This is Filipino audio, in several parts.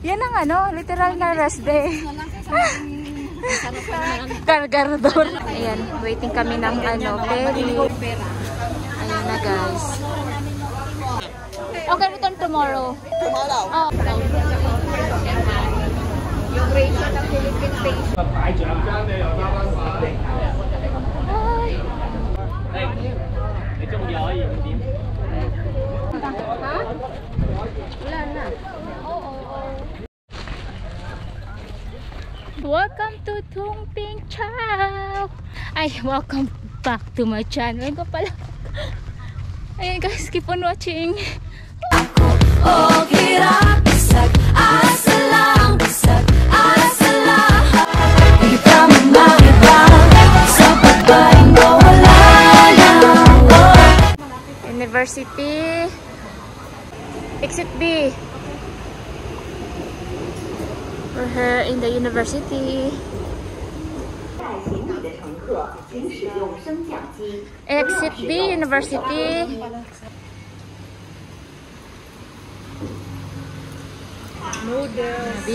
Yan ang ano, literal na rest day. Cargador. Ayan, waiting kami ng ano, ferry. Ayan na guys. Okay, return tomorrow. Tomorrow? Oh. Yung ratio ng Philippine station. Welcome to Tungping Chow! Ay, welcome back to my channel. Ito pala. Ayan guys, keep on watching. Oh, hirap, bisag, asa lang, bisag, asa lang. Di ka mamahibang sa babaeng wala lang. University. Exit B. We're here in the university. Exit B, university. Noodles. B.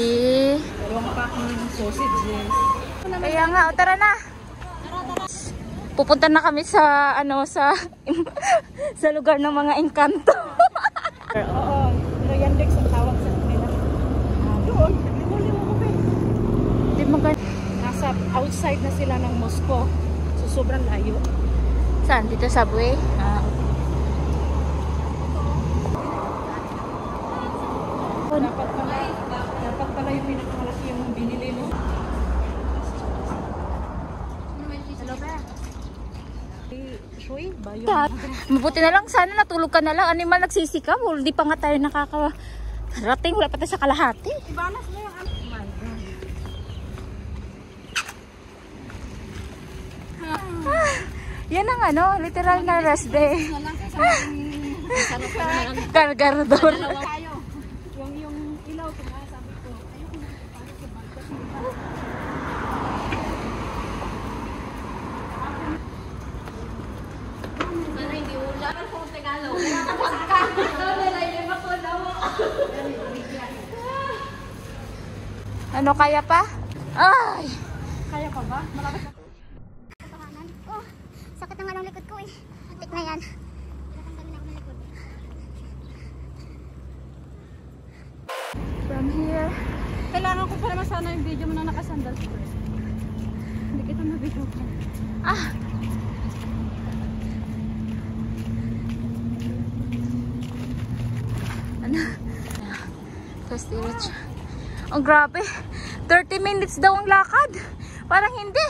Dalawang pack ng sausages. Kaya nga, o tara na. Pupunta na kami sa ano sa sa lugar ng mga engkanto. Oo, pero Yandex ang tawag sa kanila. Doon, huli mo ko Di maganda. Nasa outside na sila ng Moscow. So sobrang layo. Saan? Dito subway? Dapat pala yung pinakamalaki yung binili mo. Hello ba? Shui ba yun? Mabuti na lang, sana natulog ka na lang. Animal nagsisikap. Hindi pa nga tayo nakakarating. Wala pa tayo sa kalahati. Ibanas mo yung ano. Yan ang ano, literal na rest day. Cargador. Yung ilaw ko nga, sabi ko, ayoko na para sa bangka. Sana hindi wala ka kung Tagalog. Ano, kaya pa? Ay! Kaya pa ba? Malapit na. Oh, sakit na nga ng likod ko eh. Antik na yan. Tinatanggalin na ako ng likod. From here. Kailangan ko pa naman sana yung video mo na nakasandal first. Hindi kita na-video ko. Ah! Ano? First reach. Ang grabe. 30 minutes daw ang lakad. Parang hindi.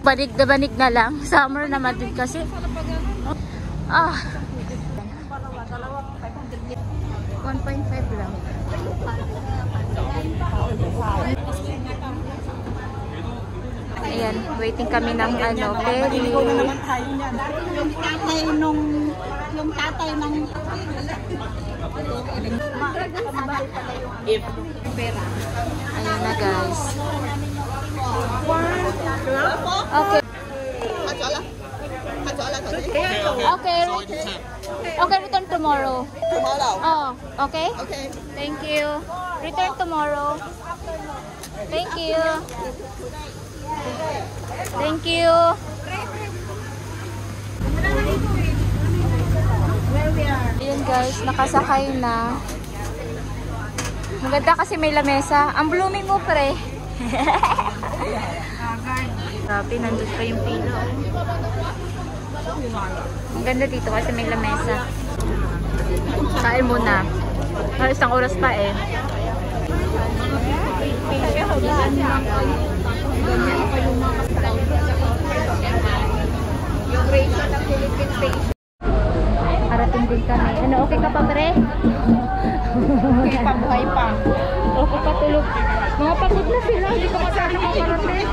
Banig na lang. Summer naman din kasi. Ah. 1.5 lang. Ayan, waiting kami ng ano, ferry. Yung tatay ng pera. Ayan na guys. Okay. Okay. Okay, return tomorrow. Tomorrow? Oh, okay? Okay. Thank you. Return tomorrow. Thank you. Thank you. Ayan guys, nakasakay na. Maganda kasi may lamesa. Ang blooming mo pre. Grabe, nandun pa yung pila. Ang ganda dito kasi may lamesa. Kain muna. Isang oras pa eh. Yung ratio ng Philippine station. Parating din kami. Ano, okay ka pa pre? Okay, pabuhay pa. Okay pa tulog. Mga pagod na sila. Hindi ko masana makarating.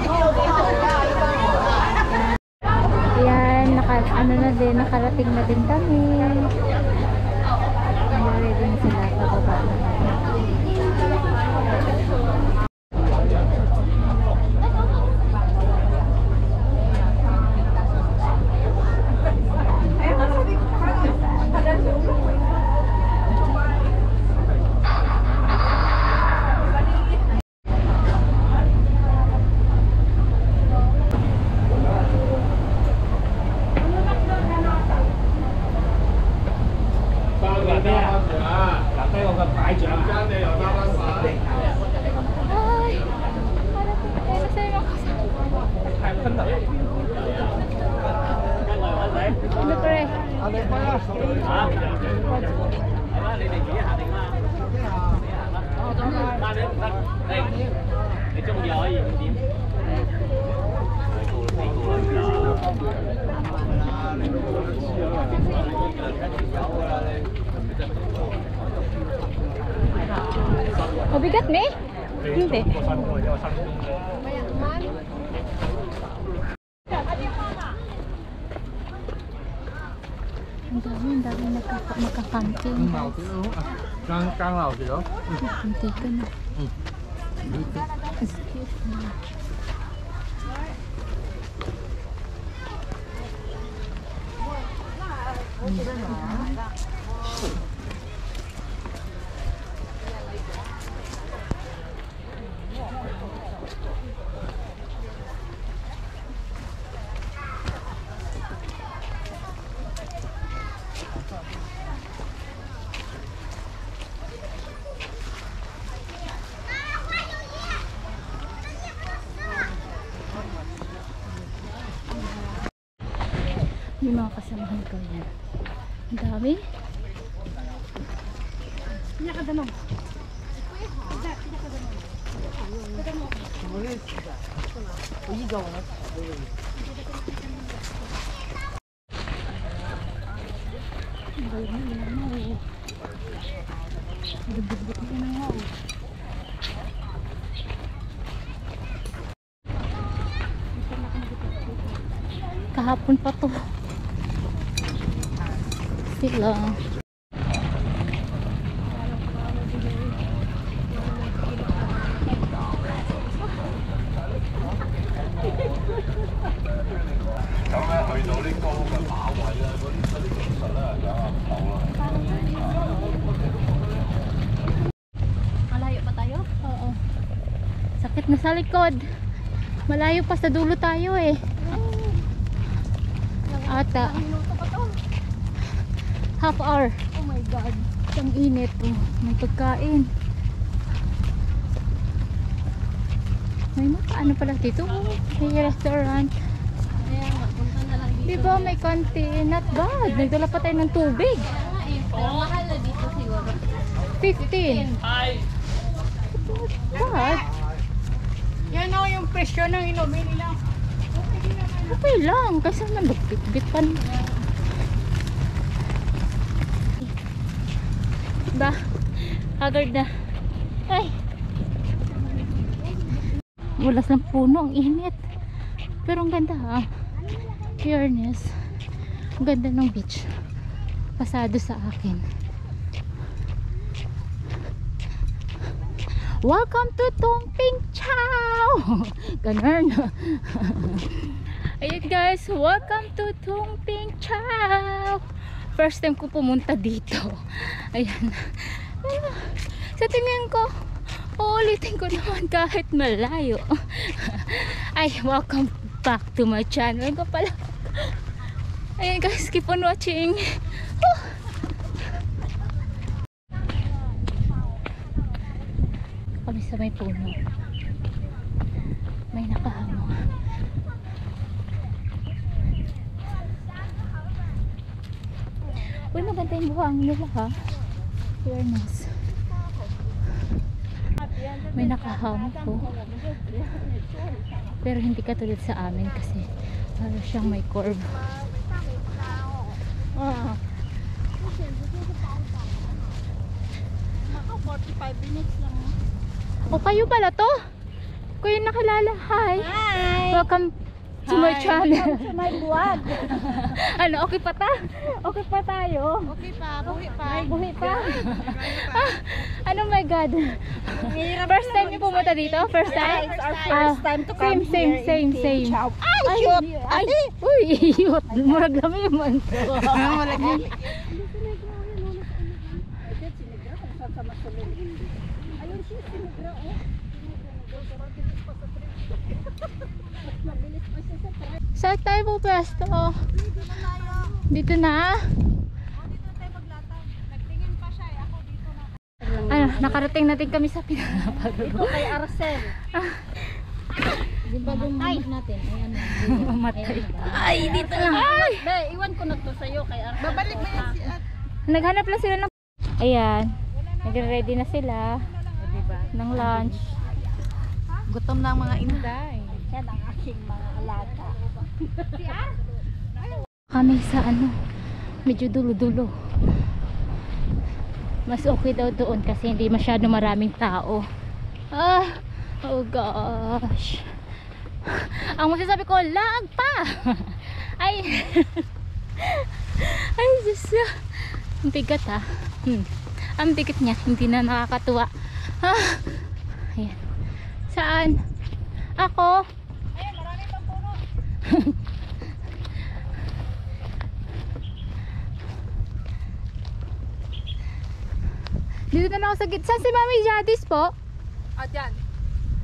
Ayan, nakarating na din kami. Ready na sila. Pababa na kami. Ay, para sa iyo kasama. Ano pre? Mabigat me? Hindi. Ang dami magka-camping. Căng lầu gì đó. Hindi ka na. Excuse me. Yung mga kasamahan ko yan. Ang dami. Niya ka danom. Kahapon pa to. Sila. Malayo pa tayo? Oo. Sakit na sa likod. Malayo pa sa dulo tayo eh. Ata. Half hour. Oh my God. Ang init. Oh. May pagkain. May ano pala dito? May restaurant. Kaya nga, punta na lang dito. Diba may konti? Not bad. Nagdala pa tayo ng tubig. Kaya nga eh. Pero mahal na dito siguro. 15. Bad. Yan o yung presyo ng inumin nila. Okay lang. Kasi nagbit-bit pa. Ba? Haggard na. Ay. Walas ng puno. Ang init. Pero ang ganda ha. Fairness. Ang ganda ng beach. Pasado sa akin. Welcome to Tongping Chow! Ganun. Ayun guys, welcome to Tongping Chow! First time ko pumunta dito. Ayan. Sa tingin ko, uulitin ko naman kahit malayo. Ay, welcome back to my channel ko pala. Ayan guys, keep on watching. Kami sa may puno. May nakahamong. Uy, maganda yung buhang nila ha. Fairness. May nakahamong po. Pero hindi katulad sa amin kasi para siyang may curve. Ako 45 minutes lang. O kayo pala to? Kuya nakilala. Hi! Hi! Welcome to my channel. Welcome to my vlog. Ano, okay pa ta? Okay pa tayo? Okay pa, buhi pa. Buhi pa? Ano my God? First time niyo pumunta dito? First time? It's our first time to come Same. Ay, cute! Ay, uy, cute. Murag lami man to. Malaki. Saan tayo po pwesto? Dito na? nakarating natin kami sa pinaparo. Kay Arcel. Yung bagong mamit natin. Ay, ano. Mamatay. Ay, dito na. Ay! Be, iwan ko na to sa'yo kay Arcel. Babalik mo yan si At. Naghanap lang sila ng... Ayan. Nagre-ready na sila ng lunch. Gutom na ang mga inday. Yan ang aking mga alaga. Kami sa ano, medyo dulo-dulo. Mas okay daw doon kasi hindi masyado maraming tao. Oh gosh. Ang masasabi ko, lag pa. Ay. Ay, Diyos. Ang bigat ha. Ang bigat niya, hindi na nakakatuwa. Ayan. Saan? Ako? Ayun, marami pang puno. Dito na ako sa gitna. Saan si Mami Jadis po? At yan.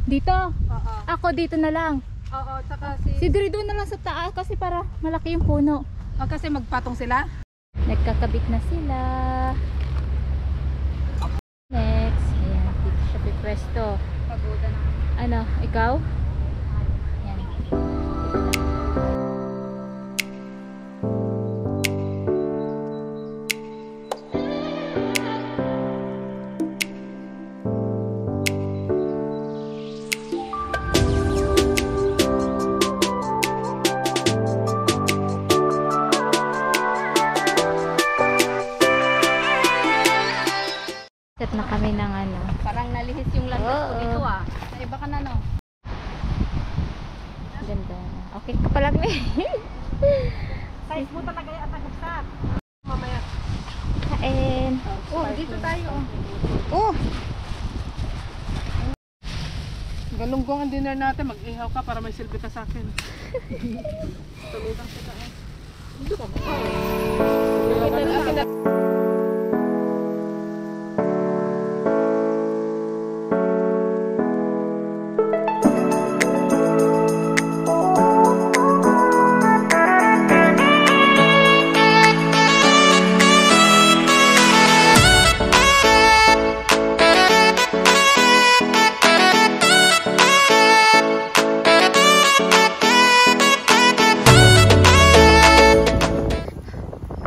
Dito. Oo. Ako dito na lang. Oo, tsaka Si Dre doon na lang sa taas kasi para malaki yung puno. kasi magpatong sila. Nagkakabit na sila. Next. Ayan. Dito siya pipwesto. Pagoda na. Ano? Ikaw? Ayan. Set na kami ng ano. Parang nalihis yung landas ko Oo. dito ah. Sa iba ka na no. Ganda. Okay ka palang eh. Size mo talaga yung atagusat. Mamaya. Kain. Oh, dito tayo. Oh! Galunggong ang dinner natin. Mag-ihaw ka para may silbi ka sa akin. Tulutan kita eh. Dito ka ba?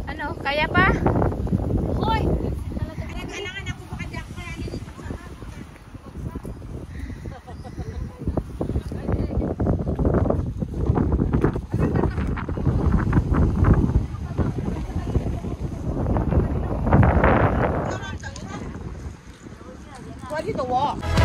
Ano? Kaya pa? Ready to walk.